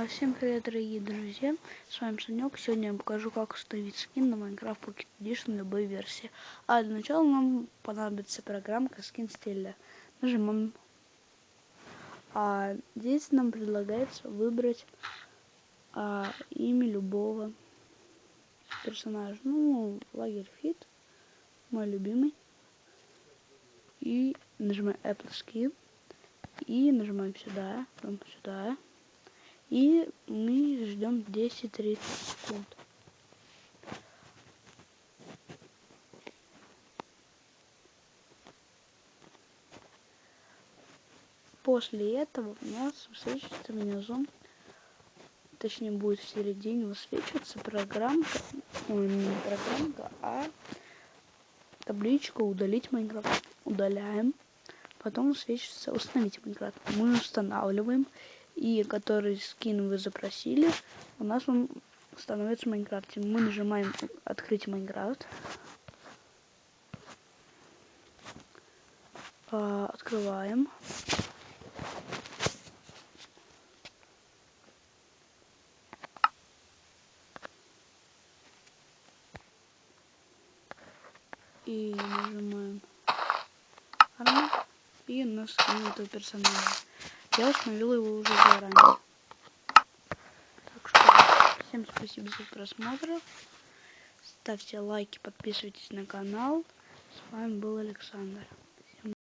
Всем привет, дорогие друзья, с вами Санек. Сегодня я покажу, как установить скин на Minecraft Pocket Edition любой версии. Для начала нам понадобится программка SkinStella. Нажимаем. Здесь нам предлагается выбрать имя любого персонажа. Лагерфит, мой любимый. И нажимаем Apple Skin. И нажимаем сюда, потом сюда. И мы ждем 10-30 секунд. После этого у нас высвечивается внизу, точнее будет в середине высвечиваться программка, не программка, а табличка «Удалить Майнкрафт». Удаляем. Потом высвечивается «Установить Майнкрафт». Мы устанавливаем. И который скин вы запросили, у нас он становится в Майнкрафте. Мы нажимаем «Открыть Майнкрафт». Открываем. И нажимаем «Армия». И у нас скинул этого персонажа. Я установила его уже заранее. Так что всем спасибо за просмотр. Ставьте лайки, подписывайтесь на канал. С вами был Александр.